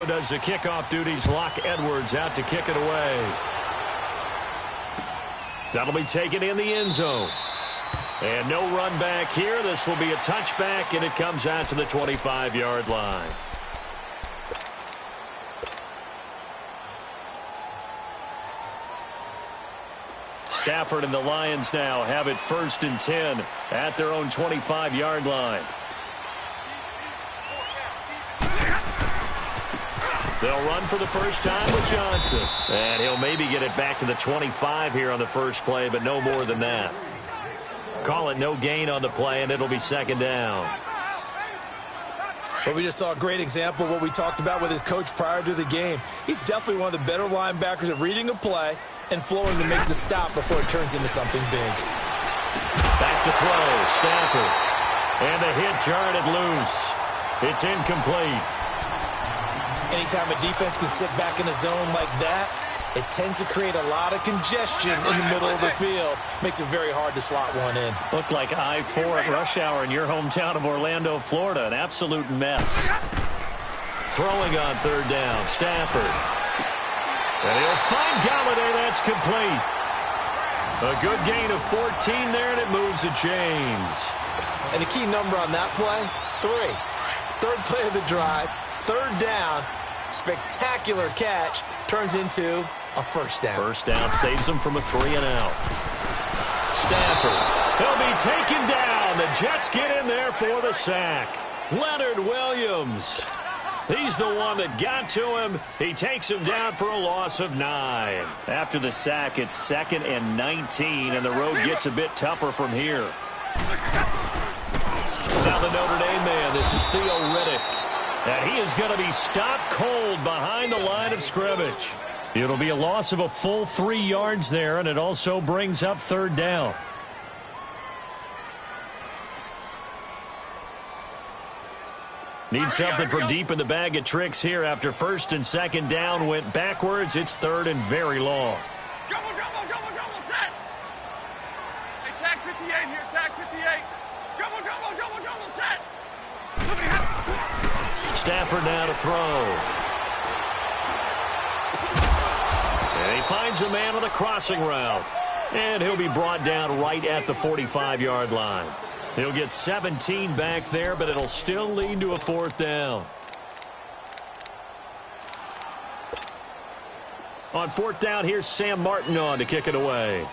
does the kickoff duties. Lock Edwards out to kick it away. That'll be taken in the end zone. And no run back here. This will be a touchback, and it comes out to the 25-yard line. Stafford and the Lions now have it 1st and 10 at their own 25-yard line. They'll run for the first time with Johnson. And he'll maybe get it back to the 25 here on the first play, but no more than that. Call it no gain on the play, and it'll be 2nd down. But we just saw a great example of what we talked about with his coach prior to the game. He's definitely one of the better linebackers at reading a play and flowing to make the stop before it turns into something big. Back to throw, Stafford. And the hit jarred it loose. It's incomplete. Anytime a defense can sit back in a zone like that, it tends to create a lot of congestion in the middle of the field. Makes it very hard to slot one in. Looked like I-4 at rush hour in your hometown of Orlando, Florida. An absolute mess. Throwing on 3rd down, Stafford. And he'll find Galladay. That's complete. A good gain of 14 there, and it moves the chains. And the key number on that play, 3. 3rd play of the drive, 3rd down. Spectacular catch turns into a 1st down. 1st down saves him from a 3-and-out. Stafford. He'll be taken down. The Jets get in there for the sack. Leonard Williams. He's the one that got to him. He takes him down for a loss of 9. After the sack, it's 2nd and 19, and the road gets a bit tougher from here. Now the Notre Dame man. This is Theo Riddick. And he is going to be stopped cold behind the line of scrimmage. It'll be a loss of a full 3 yards there, and it also brings up 3rd down. Need something from deep in the bag of tricks here after 1st and 2nd down went backwards. It's 3rd and very long. Double, set. Hey, tag 58 here, tag 58. Double, set. Stafford now to throw. And he finds a man on the crossing route. And he'll be brought down right at the 45-yard line. He'll get 17 back there, but it'll still lead to a 4th down. On 4th down, here's Sam Martin on to kick it away.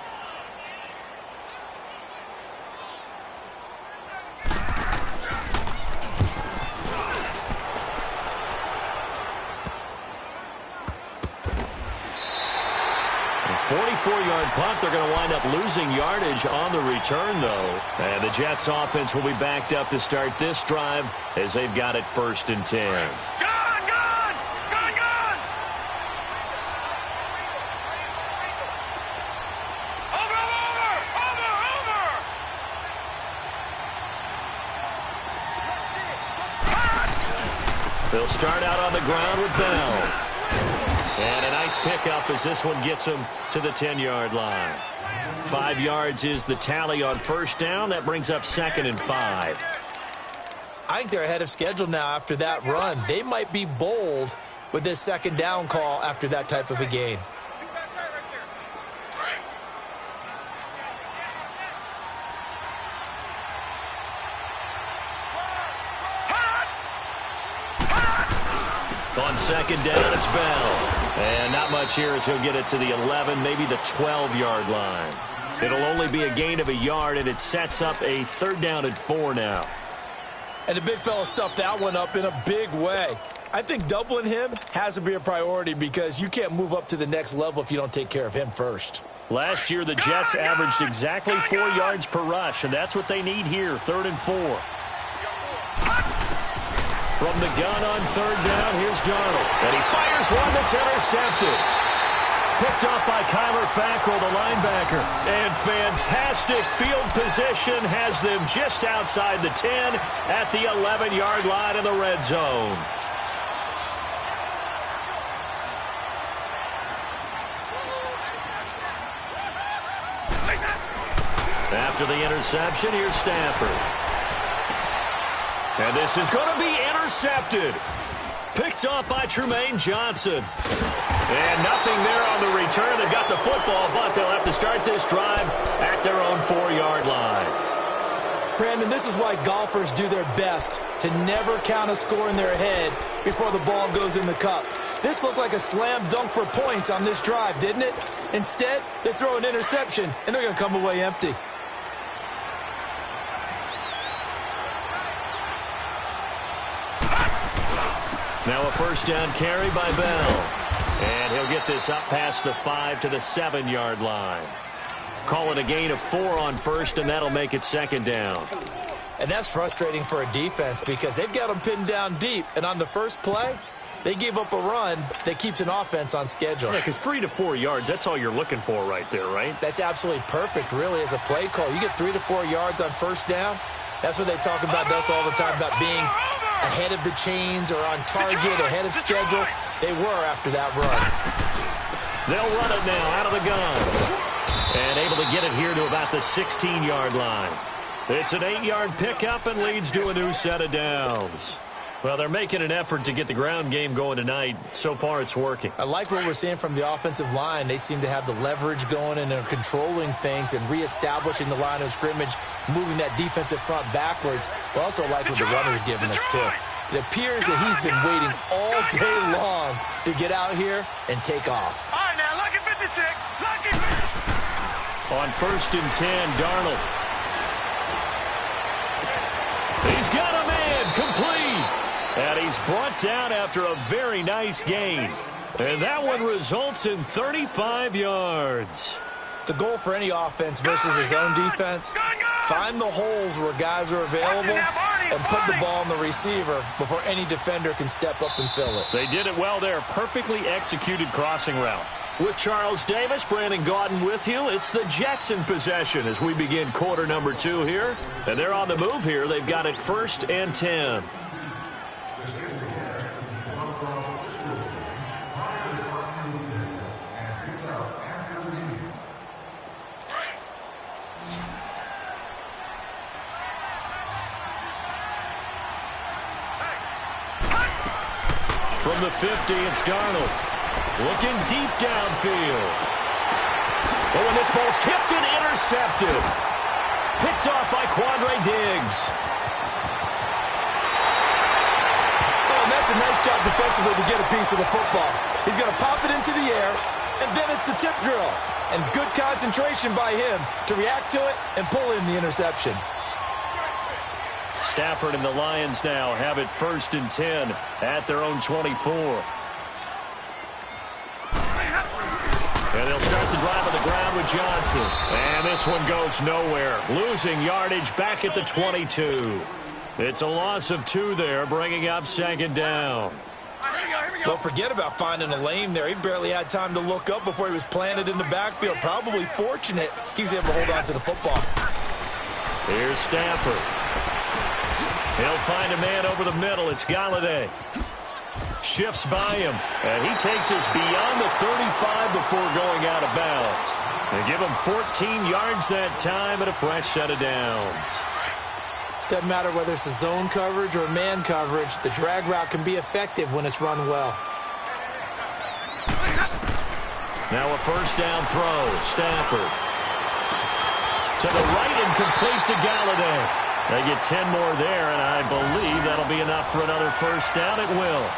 A 44-yard punt. They're going to wind up losing yardage on the return, though. And the Jets offense will be backed up to start this drive as they've got it 1st and 10. Gone! Over! They'll start out on the ground with Bell. And a nice pickup as this one gets him to the 10-yard line. 5 yards is the tally on 1st down. That brings up 2nd and 5. I think they're ahead of schedule now after that run. They might be bold with this 2nd down call after that type of a game. On 2nd down, it's Bell. And not much here as he'll get it to the 11, maybe the 12-yard line. It'll only be a gain of a yard, and it sets up a 3rd down and 4 now. And the big fella stuffed that one up in a big way. I think doubling him has to be a priority because you can't move up to the next level if you don't take care of him first. Last year, the Jets averaged exactly 4 yards per rush, and that's what they need here, 3rd and 4. From the gun on 3rd down, here's Darnold. And he fires one that's intercepted. Picked off by Kyler Fackrell, the linebacker. And fantastic field position has them just outside the 10 at the 11-yard line in the red zone. After the interception, here's Stafford. And this is going to be intercepted. Picked off by Trumaine Johnson. And nothing there on the return. They've got the football, but they'll have to start this drive at their own 4-yard line. Brandon, this is why golfers do their best to never count a score in their head before the ball goes in the cup. This looked like a slam dunk for points on this drive, didn't it? Instead, they throw an interception, and they're going to come away empty. Now a first down carry by Bell. And he'll get this up past the 5 to the 7-yard line. Call it a gain of 4 on first, and that'll make it second down. And that's frustrating for a defense because they've got them pinned down deep. And on the first play, they gave up a run that keeps an offense on schedule. Yeah, because 3 to 4 yards, that's all you're looking for right there, right? That's absolutely perfect, really, as a play call. You get 3 to 4 yards on first down. That's what they talk about us all the time, about being ahead of the chains or on target, ahead of schedule. They were after that run. They'll run it now out of the gun. And able to get it here to about the 16-yard line. It's an 8-yard pickup and leads to a new set of downs. Well, they're making an effort to get the ground game going tonight. So far, it's working. I like what we're seeing from the offensive line. They seem to have the leverage going and are controlling things and reestablishing the line of scrimmage, moving that defensive front backwards. But also like what the runner's giving us, too. It appears that he's been waiting all day long to get out here and take off. All right, now, lucky 56. Lucky 56. On first and 10, Darnold. He's got a man complete. And he's brought down after a very nice gain. And that one results in 35 yards. The goal for any offense versus his own defense, find the holes where guys are available and put the ball on the receiver before any defender can step up and fill it. They did it well there. Perfectly executed crossing route. With Charles Davis, Brandon Gaudin with you. It's the Jets in possession as we begin quarter number 2 here. And they're on the move here. They've got it first and 10. From the 50, it's Darnold. Looking deep downfield. Oh, and this ball's tipped and intercepted. Picked off by Quandre Diggs. Oh, and that's a nice job defensively to get a piece of the football. He's going to pop it into the air, and then it's the tip drill. And good concentration by him to react to it and pull in the interception. Stafford and the Lions now have it first and 10 at their own 24. And they'll start the drive on the ground with Johnson. And this one goes nowhere. Losing yardage back at the 22. It's a loss of 2 there, bringing up second down. Don't forget about finding a lane there. He barely had time to look up before he was planted in the backfield. Probably fortunate he was able to hold on to the football. Here's Stafford. He'll find a man over the middle. It's Galladay. Shifts by him, and he takes us beyond the 35 before going out of bounds. They give him 14 yards that time and a fresh set of downs. Doesn't matter whether it's a zone coverage or man coverage, the drag route can be effective when it's run well. Now a first down throw. Stafford. To the right and complete to Galladay. They get 10 more there, and I believe that'll be enough for another first down. It will.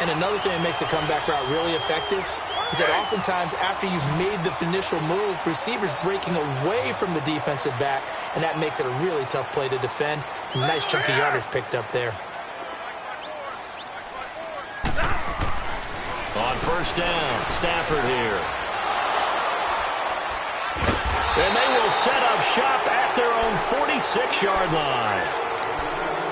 And another thing that makes the comeback route really effective is that oftentimes after you've made the initial move, receivers breaking away from the defensive back, and that makes it a really tough play to defend. A nice chunk of yardage picked up there. On first down, Stafford here. And they will set up shop at their own 46-yard line.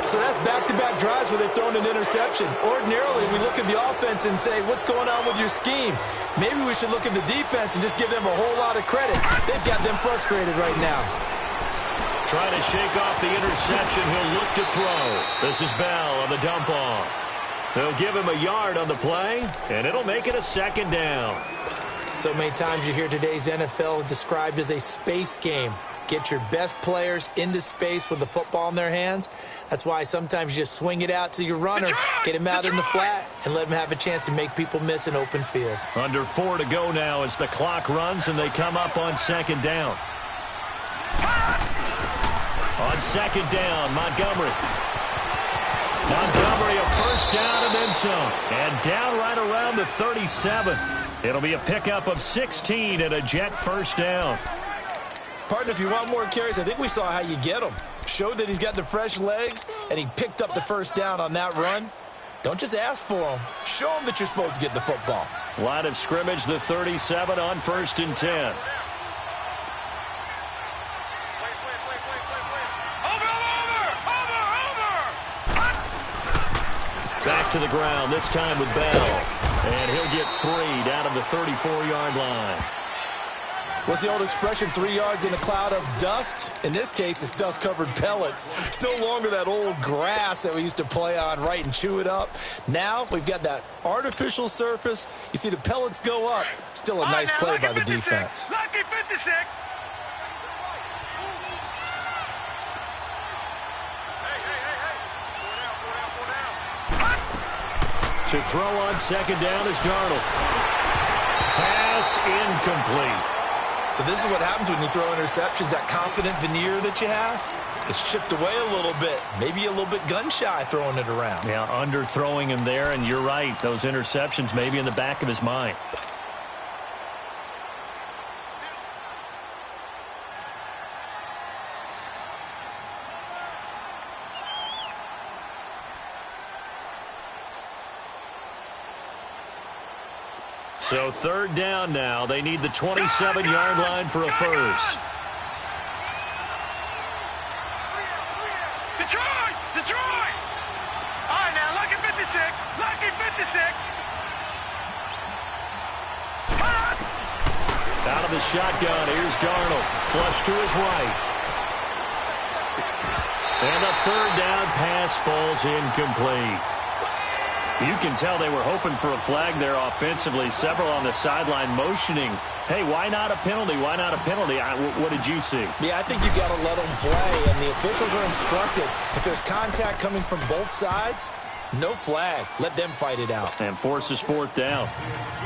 So that's back-to-back drives where they've thrown an interception. Ordinarily, we look at the offense and say, what's going on with your scheme? Maybe we should look at the defense and just give them a whole lot of credit. They've got them frustrated right now. Trying to shake off the interception. He'll look to throw. This is Bell on the dump-off. They'll give him a yard on the play, and it'll make it a second down. So many times you hear today's NFL described as a space game. Get your best players into space with the football in their hands. That's why sometimes you just swing it out to your runner, get him out in the flat, and let him have a chance to make people miss an open field. Under 4 to go now as the clock runs and they come up on second down. On second down, Montgomery. Montgomery, a first down and then some. And down right around the 37. It'll be a pickup of 16 and a Jet first down. Partner, if you want more carries, I think we saw how you get him. Showed that he's got the fresh legs, and he picked up the first down on that run. Don't just ask for him. Show him that you're supposed to get the football. Line of scrimmage, the 37 on 1st and 10. Back to the ground, this time with Bell. And he'll get 3 down to the 34-yard line. What's the old expression, 3 yards in a cloud of dust? In this case, it's dust-covered pellets. It's no longer that old grass that we used to play on, right, and chew it up. Now we've got that artificial surface. You see the pellets go up. Still a nice play by the defense. Lucky 56. To throw on second down is Darnold. Pass incomplete. So this is what happens when you throw interceptions. That confident veneer that you have, it's chipped away a little bit. Maybe a little bit gun-shy throwing it around. Yeah, underthrowing him there, and you're right. Those interceptions maybe in the back of his mind. So 3rd down now. They need the 27-yard line for a first. Detroit! Detroit! All right, now, lucky 56. Lucky 56. Out of the shotgun, here's Darnold. Flush to his right. And a 3rd down pass falls incomplete. You can tell they were hoping for a flag there offensively. Several on the sideline motioning, hey, why not a penalty? Why not a penalty? What did you see? Yeah, I think you got to let them play, and the officials are instructed. If there's contact coming from both sides, no flag. Let them fight it out. And forces 4th down.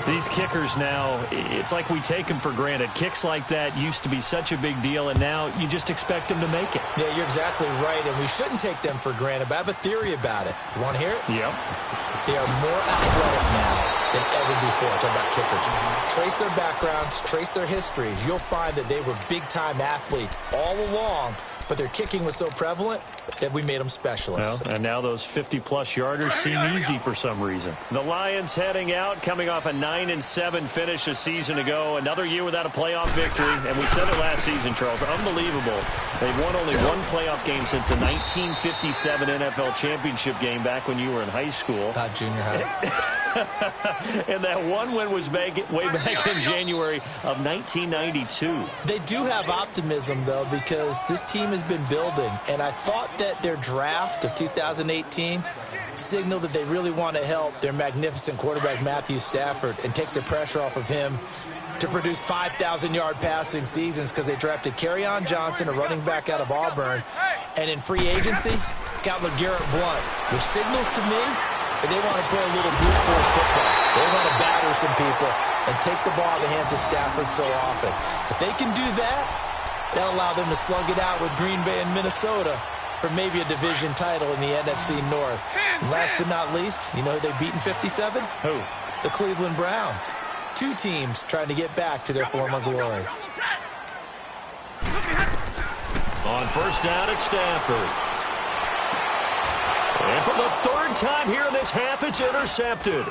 These kickers now, it's like we take them for granted. Kicks like that used to be such a big deal, and now you just expect them to make it. Yeah, you're exactly right, and we shouldn't take them for granted, but I have a theory about it. You want to hear it? Yep. They are more athletic now than ever before. Talk about kickers. Trace their backgrounds, trace their histories. You'll find that they were big-time athletes all along, but their kicking was so prevalent that we made them specialists. Well, and now those 50-plus yarders seem easy for some reason. The Lions heading out, coming off a 9-7 finish a season ago. Another year without a playoff victory, and we said it last season, Charles. Unbelievable. They've won only one playoff game since the 1957 NFL championship game back when you were in high school. Not junior high. And that one win was way back in January of 1992. They do have optimism, though, because this team has been building, and I thought that their draft of 2018 signaled that they really want to help their magnificent quarterback Matthew Stafford and take the pressure off of him to produce 5,000-yard passing seasons, because they drafted Kerryon Johnson, a running back out of Auburn, and in free agency got LeGarrette Blount, which signals to me that they want to play a little brute force football. They want to batter some people and take the ball in the hands of Stafford so often. If they can do that, that'll allow them to slug it out with Green Bay and Minnesota for maybe a division title in the NFC North. And last but not least, you know who they've beaten 57? Who? The Cleveland Browns. 2 teams trying to get back to their former glory. On first down at Stafford. And for the 3rd time here in this half, it's intercepted.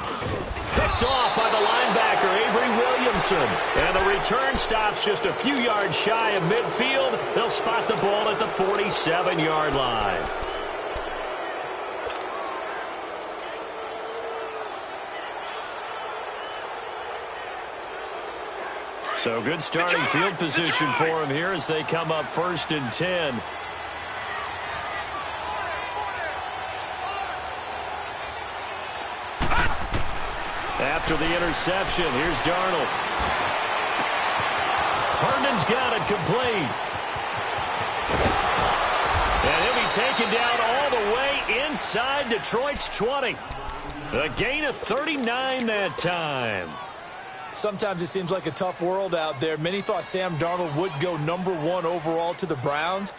Picked off by the linebacker, Avery Williamson. And the return stops just a few yards shy of midfield. They'll spot the ball at the 47-yard line. So good starting field position for him here as they come up 1st and 10. After the interception, here's Darnold. Herndon's got it complete. taken down all the way inside Detroit's 20. A gain of 39 that time. Sometimes it seems like a tough world out there. Many thought Sam Darnold would go #1 overall to the Browns,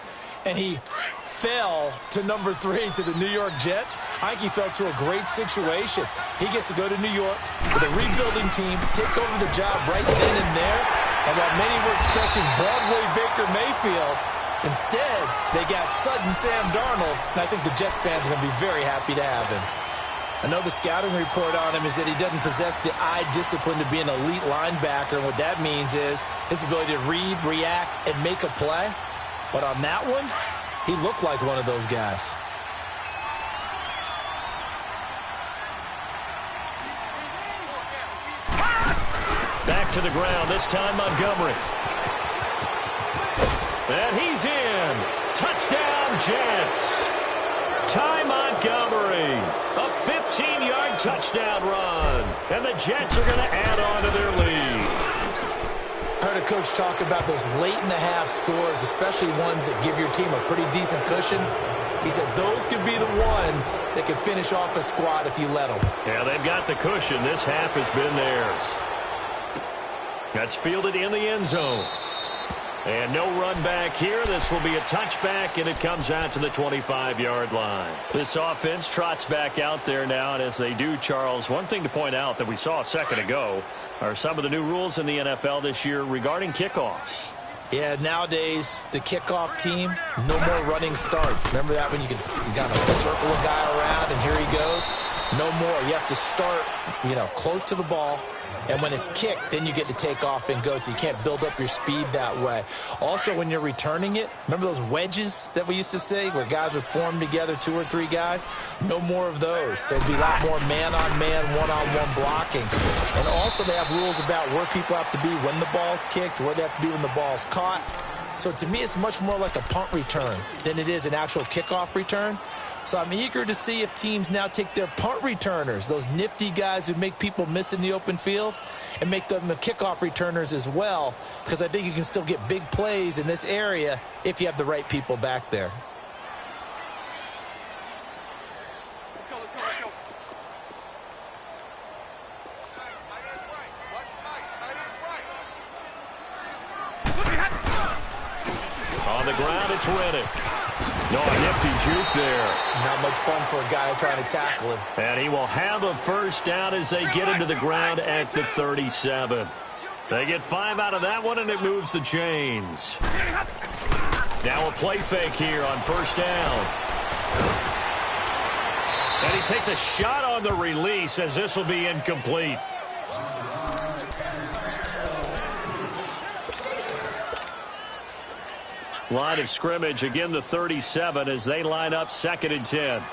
and he fell to #3 to the New York Jets. I think he fell to a great situation. He gets to go to New York with a rebuilding team, take over the job right then and there. And while many were expecting Broadway Baker Mayfield, instead they got sudden Sam Darnold, and I think the Jets fans are going to be very happy to have him. I know the scouting report on him is that he doesn't possess the eye discipline to be an elite linebacker, and what that means is his ability to read, react, and make a play. But on that one, he looked like one of those guys. Back to the ground, this time Montgomery. And he's in. Touchdown, Jets. Ty Montgomery, a 15-yard touchdown run. And the Jets are going to add on to their lead. I heard a coach talk about those late-in-the-half scores, especially ones that give your team a pretty decent cushion. He said those could be the ones that can finish off a squad if you let them. Yeah, they've got the cushion. This half has been theirs. That's fielded in the end zone. And no run back here. This will be a touchback, and it comes out to the 25-yard line. This offense trots back out there now, and as they do, Charles, one thing to point out that we saw a second ago are some of the new rules in the NFL this year regarding kickoffs. Yeah, nowadays, the kickoff team, no more running starts. Remember that when you got to circle a guy around, and here he goes? No more. You have to start, close to the ball. And when it's kicked, then you get to take off and go, so you can't build up your speed that way. Also, when you're returning it, remember those wedges that we used to say where guys would form together, 2 or 3 guys? No more of those. So it'd be a lot more man-on-man, one-on-one blocking. And also they have rules about where people have to be when the ball's kicked, where they have to be when the ball's caught. So to me, it's much more like a punt return than it is an actual kickoff return. So I'm eager to see if teams now take their punt returners, those nifty guys who make people miss in the open field, and make them the kickoff returners as well, because I think you can still get big plays in this area if you have the right people back there. On the ground, it's Reddick. No, a nifty juke there. Not much fun for a guy trying to tackle him. And he will have a first down as they get him to the ground at the 37. They get 5 out of that one, and it moves the chains. Now a play fake here on first down. And he takes a shot on the release as this will be incomplete. Line of scrimmage, again the 37 as they line up 2nd and 10.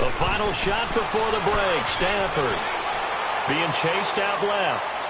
The final shot before the break. Stafford being chased out left.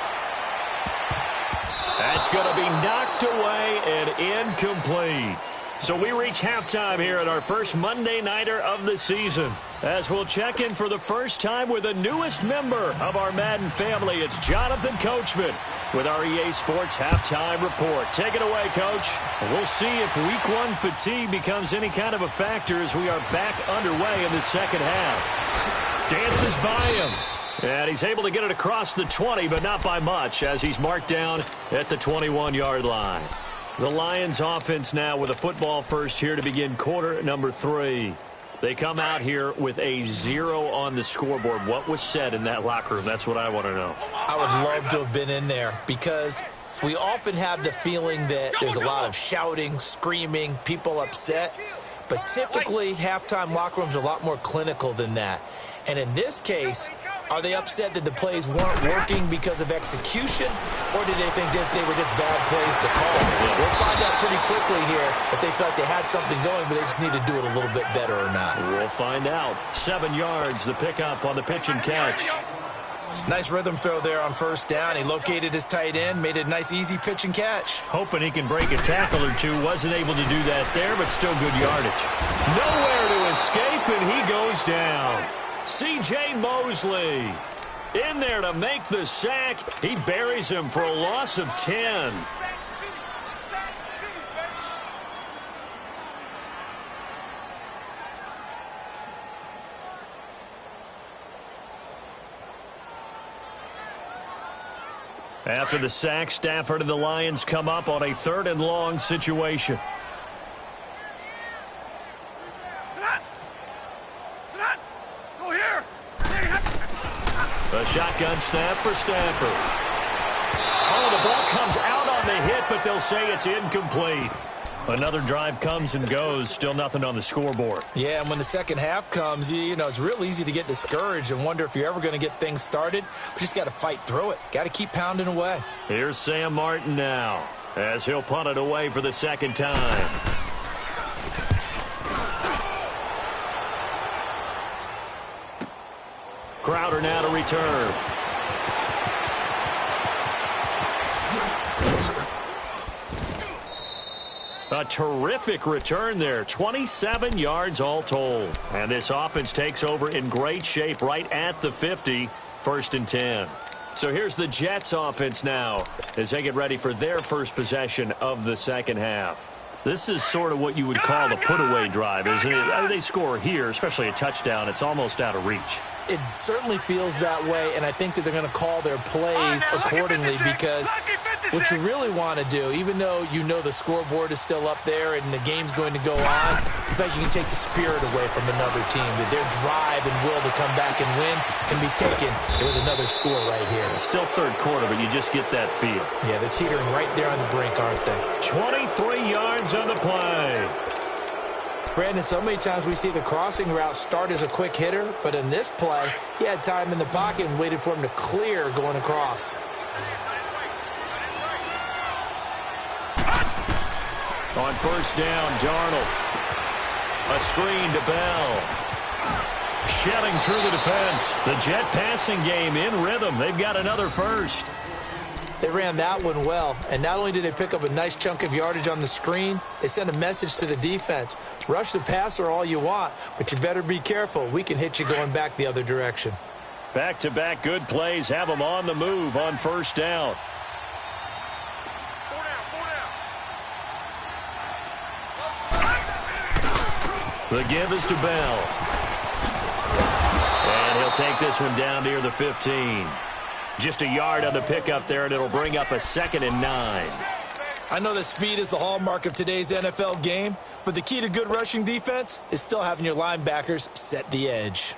That's going to be knocked away and incomplete. So we reach halftime here at our first Monday Nighter of the season. As we'll check in for the first time with the newest member of our Madden family, it's Jonathan Coachman with our EA Sports Halftime Report. Take it away, Coach. We'll see if Week 1 fatigue becomes any kind of a factor as we are back underway in the second half. Dances by him. And he's able to get it across the 20, but not by much as he's marked down at the 21-yard line. The Lions offense now with a football first here to begin quarter number 3. They come out here with a 0 on the scoreboard. What was said in that locker room? That's what I want to know. I would love to have been in there because we often have the feeling that there's a lot of shouting, screaming, people upset. But typically, halftime locker rooms are a lot more clinical than that. And in this case, are they upset that the plays weren't working because of execution, or did they think they were just bad plays to call? Yeah. We'll find out pretty quickly here if they felt they had something going, but they just need to do it a little bit better or not. We'll find out. 7 yards, the pickup on the pitch and catch. Nice rhythm throw there on first down. He located his tight end, made it a nice, easy pitch and catch. Hoping he can break a tackle or two. Wasn't able to do that there, but still good yardage. Nowhere to escape, and he goes down. C.J. Mosley in there to make the sack. He buries him for a loss of 10. After the sack, Stafford and the Lions come up on a 3rd and long situation. Go here. A shotgun snap for Stafford. Oh, the ball comes out on the hit, but they'll say it's incomplete. Another drive comes and goes, still nothing on the scoreboard. Yeah, and when the second half comes, you know, it's real easy to get discouraged and wonder if you're ever going to get things started. But you just got to fight through it. Got to keep pounding away. Here's Sam Martin now, as he'll punt it away for the second time. Crowder now to return. A terrific return there. 27 yards all told. And this offense takes over in great shape right at the 50. 1st and 10. So here's the Jets offense now as they get ready for their first possession of the second half. This is sort of what you would call the put-away drive, isn't it? I mean, they score here, especially a touchdown. It's almost out of reach. It certainly feels that way, and I think that they're going to call their plays accordingly because what you really want to do, even though you know the scoreboard is still up there and the game's going to go on, in fact, you can take the spirit away from another team. That their drive and will to come back and win can be taken with another score right here. It's still 3rd quarter, but you just get that feel. Yeah, they're teetering right there on the brink, aren't they? 23 yards on the play. Brandon, so many times we see the crossing route start as a quick hitter, but in this play, he had time in the pocket and waited for him to clear going across. On 1st down, Darnold. A screen to Bell. Shelling through the defense. The Jet passing game in rhythm. They've got another first. They ran that one well, and not only did they pick up a nice chunk of yardage on the screen, they sent a message to the defense. Rush the passer all you want, but you better be careful. We can hit you going back the other direction. Back-to-back good plays have them on the move on 1st down. The give is to Bell. And he'll take this one down near the 15. Just a yard on the pickup there, and it'll bring up a 2nd and 9. I know that speed is the hallmark of today's NFL game, but the key to good rushing defense is still having your linebackers set the edge.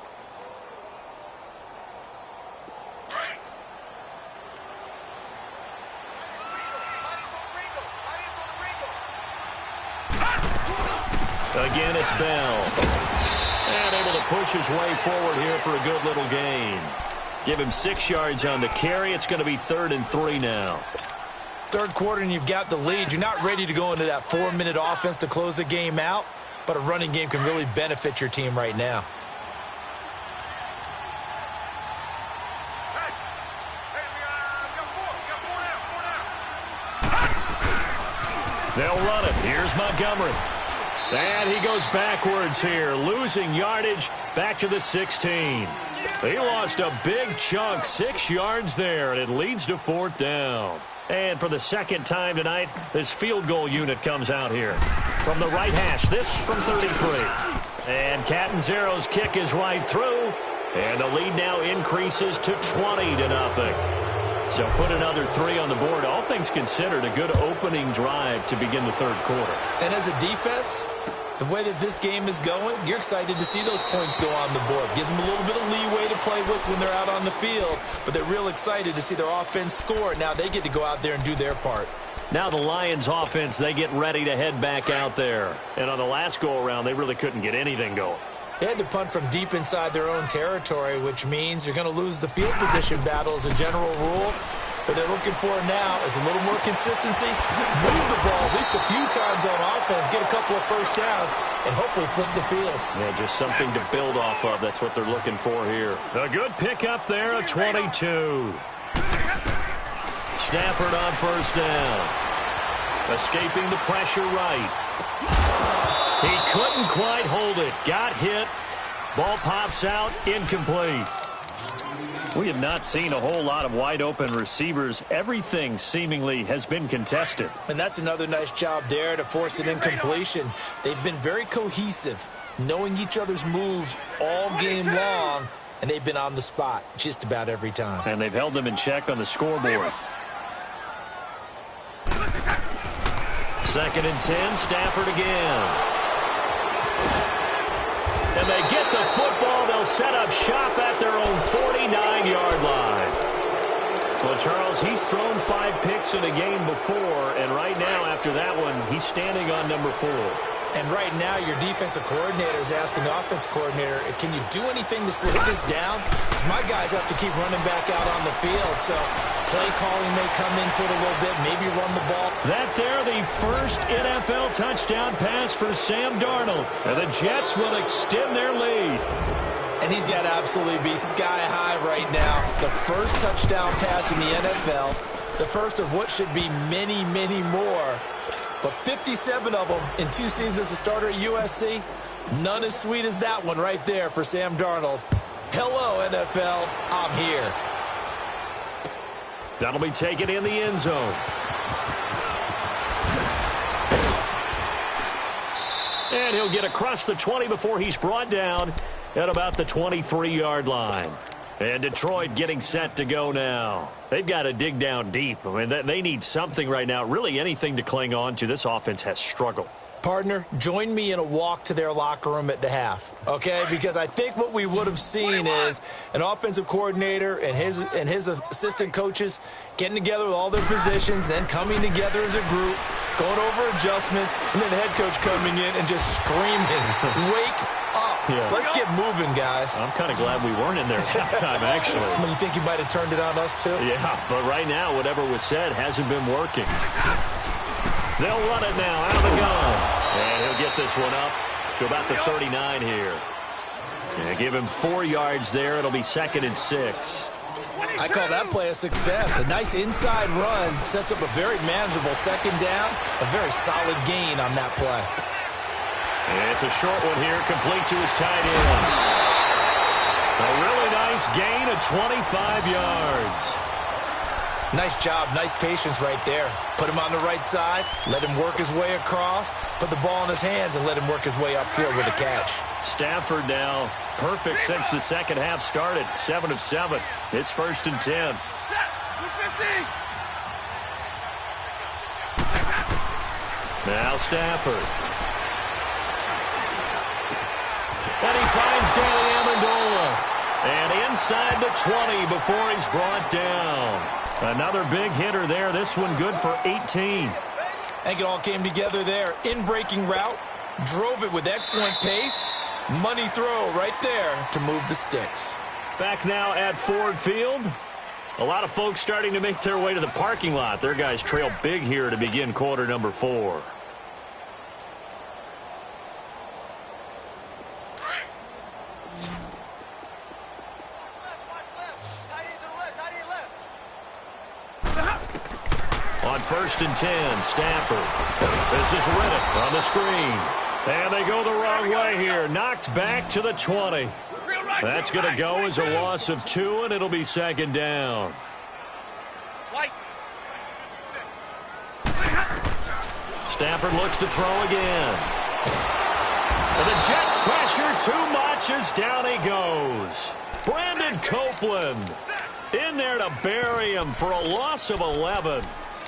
Again, it's Bell. And able to push his way forward here for a good little gain. Give him 6 yards on the carry. It's going to be 3rd and 3 now. 3rd quarter and you've got the lead. You're not ready to go into that 4-minute offense to close the game out, but a running game can really benefit your team right now. They'll run it. Here's Montgomery. And he goes backwards here, losing yardage back to the 16. He lost a big chunk, 6 yards there, and it leads to 4th down. And for the second time tonight, this field goal unit comes out here. From the right hash, this from 33. And Catanzaro's kick is right through, and the lead now increases to 20-0. So put another 3 on the board. All things considered, a good opening drive to begin the 3rd quarter. And as a defense, the way that this game is going, you're excited to see those points go on the board. Gives them a little bit of leeway to play with when they're out on the field, but they're real excited to see their offense score. Now they get to go out there and do their part. Now the Lions offense, they get ready to head back out there. And on the last go-around, they really couldn't get anything going. They had to punt from deep inside their own territory, which means you're going to lose the field position battle as a general rule. What they're looking for now is a little more consistency, move the ball at least a few times on offense, get a couple of first downs, and hopefully flip the field. Yeah, just something to build off of. That's what they're looking for here. A good pickup there at 22. Stafford on 1st down. Escaping the pressure right. He couldn't quite hold it. Got hit. Ball pops out. Incomplete. We have not seen a whole lot of wide-open receivers. Everything seemingly has been contested. And that's another nice job there to force an incompletion. They've been very cohesive, knowing each other's moves all game long, and they've been on the spot just about every time. And they've held them in check on the scoreboard. 2nd and 10, Stafford again. And they get the football. They'll set up shop at their own 49-yard line. Well, Charles, he's thrown 5 picks in a game before, and right now, after that one, he's standing on number 4. And right now, your defensive coordinator is asking the offensive coordinator, can you do anything to slow this down? Because my guys have to keep running back out on the field. So play calling may come into it a little bit, maybe run the ball. That there, the first NFL touchdown pass for Sam Darnold. And the Jets will extend their lead. And he's got to absolutely be sky high right now. The first touchdown pass in the NFL, the first of what should be many, many more. But 57 of them in 2 seasons as a starter at USC, none as sweet as that one right there for Sam Darnold. Hello, NFL, I'm here. That'll be taken in the end zone. And he'll get across the 20 before he's brought down at about the 23-yard line. And Detroit getting set to go now. They've got to dig down deep. I mean, they need something right now, really anything to cling on to. This offense has struggled. Partner, join me in a walk to their locker room at the half, okay? Because I think what we would have seen is an offensive coordinator and his assistant coaches getting together with all their positions, then coming together as a group, going over adjustments, and then the head coach coming in and just screaming, wake up. Yeah. Let's get moving, guys. I'm kind of glad we weren't in there at halftime, actually. You think you might have turned it on us, too? Yeah, but right now, whatever was said hasn't been working. They'll run it now out of the gun. And he'll get this one up to about the 39 here. And give him 4 yards there. It'll be 2nd and 6. I call that play a success. A nice inside run sets up a very manageable 2nd down. A very solid gain on that play. And it's a short one here, complete to his tight end. A really nice gain of 25 yards. Nice job, nice patience right there. Put him on the right side, let him work his way across, put the ball in his hands, and let him work his way upfield with a catch. Stafford now perfect since the second half started. 7 of 7. It's 1st and 10. Now Stafford. And he finds Danny Amendola. And inside the 20 before he's brought down. Another big hitter there. This one good for 18. I think it all came together there. In-breaking route. Drove it with excellent pace. Money throw right there to move the sticks. Back now at Ford Field. A lot of folks starting to make their way to the parking lot. Their guys trail big here to begin quarter number 4. On 1st and 10, Stafford. This is Riddick on the screen. And they go the wrong way here. Knocked back to the 20. That's going to go as a loss of 2, and it'll be 2nd down. Stafford looks to throw again. And the Jets pressure too much as down he goes. Brandon Copeland in there to bury him for a loss of 11.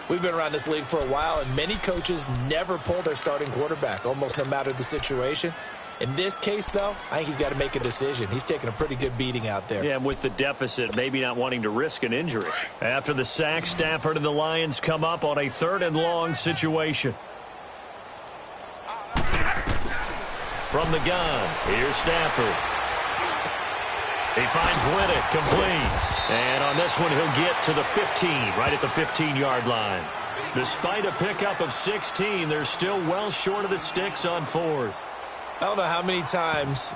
We've been around this league for a while, and many coaches never pull their starting quarterback, almost no matter the situation. In this case, though, I think he's got to make a decision. He's taking a pretty good beating out there. Yeah, and with the deficit, maybe not wanting to risk an injury. After the sack, Stafford and the Lions come up on a 3rd and long situation. From the gun, here's Stafford. He finds Riddick complete. And on this one, he'll get to the 15, right at the 15-yard line. Despite a pickup of 16, they're still well short of the sticks on 4th. I don't know how many times,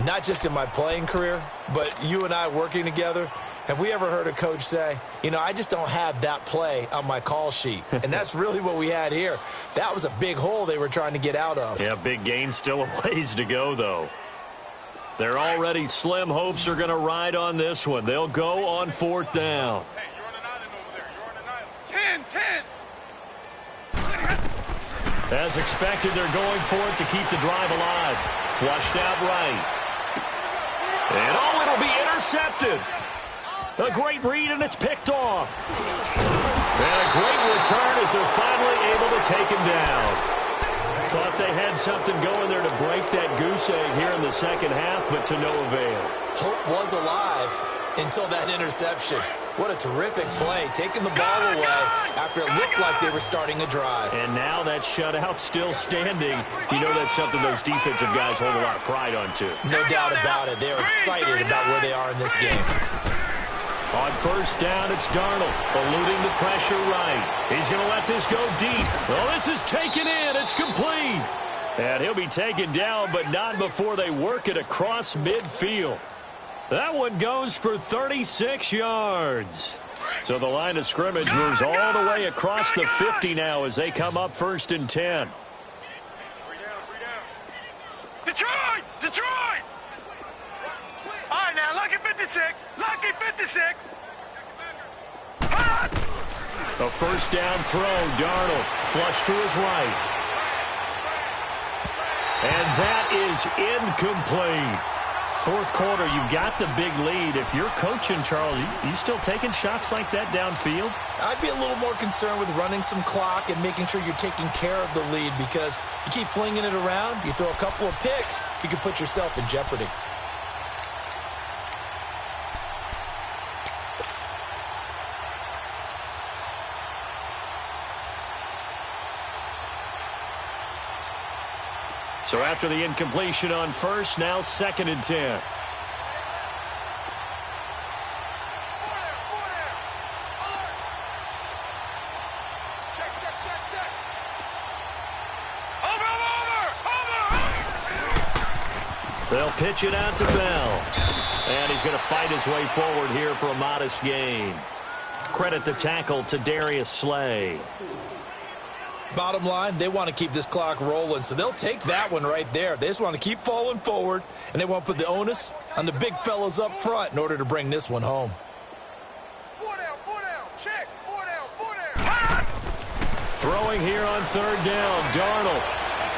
not just in my playing career, but you and I working together, have we ever heard a coach say, you know, I just don't have that play on my call sheet. And that's really what we had here. That was a big hole they were trying to get out of. Yeah, big gain, still a ways to go, though. They're already slim hopes are going to ride on this one. They'll go on 4th down. Hey, you're on an island over there. You're on an island. 10. As expected, they're going for it to keep the drive alive. Flushed out right. And it'll be intercepted. A great read, and it's picked off. And a great return as they're finally able to take him down. Thought they had something going there to break that goose egg here in the second half, but to no avail. Hope was alive until that interception. What a terrific play, taking the ball away after it looked like they were starting a drive. And now that shutout still standing. You know that's something those defensive guys hold a lot of pride on, too. No doubt about it. They're excited about where they are in this game. On first down, it's Darnold, eluding the pressure right. He's going to let this go deep. Well, this is taken in. It's complete. And he'll be taken down, but not before they work it across midfield. That one goes for 36 yards. So the line of scrimmage moves all the way across the 50 now as they come up 1st and 10. Detroit! Detroit! All right, now, lucky 56. Lucky 56. A first down throw. Darnold flush to his right. And that is incomplete. Fourth quarter, you've got the big lead. If you're coaching, Charles, you still taking shots like that downfield? I'd be a little more concerned with running some clock and making sure you're taking care of the lead, because you keep flinging it around, you throw a couple of picks, you can put yourself in jeopardy. So after the incompletion on first, now 2nd and 10. They'll pitch it out to Bell. And he's going to fight his way forward here for a modest gain. Credit the tackle to Darius Slay. Bottom line, they want to keep this clock rolling, so they'll take that one right there. They just want to keep falling forward, and they want to put the onus on the big fellas up front in order to bring this one home. 4 down, check, 4 down. Throwing here on 3rd down, Darnold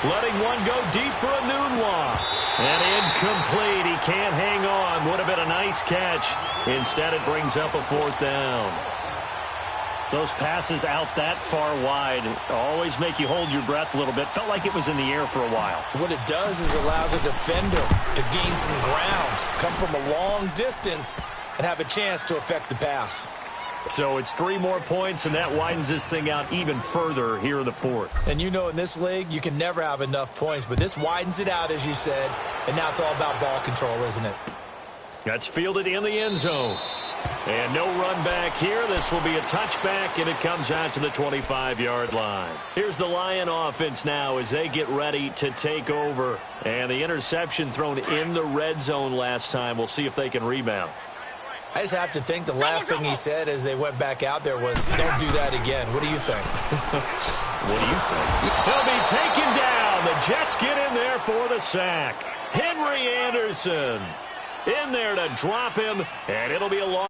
letting one go deep for a Nunwa. And incomplete. He can't hang on. Would have been a nice catch. Instead, it brings up a 4th down. Those passes out that far wide always make you hold your breath a little bit. Felt like it was in the air for a while. What it does is allows a defender to gain some ground, come from a long distance, and have a chance to affect the pass. So it's 3 more points, and that widens this thing out even further here in the 4th. And you know, in this league, you can never have enough points, but this widens it out, as you said, and now it's all about ball control, isn't it? That's fielded in the end zone. And no run back here. This will be a touchback, and it comes out to the 25-yard line. Here's the Lion offense now as they get ready to take over. And the interception thrown in the red zone last time. We'll see if they can rebound. I just have to think the last thing he said as they went back out there was, don't do that again. What do you think? What do you think? He'll be taken down. The Jets get in there for the sack. Henry Anderson in there to drop him, and it'll be a long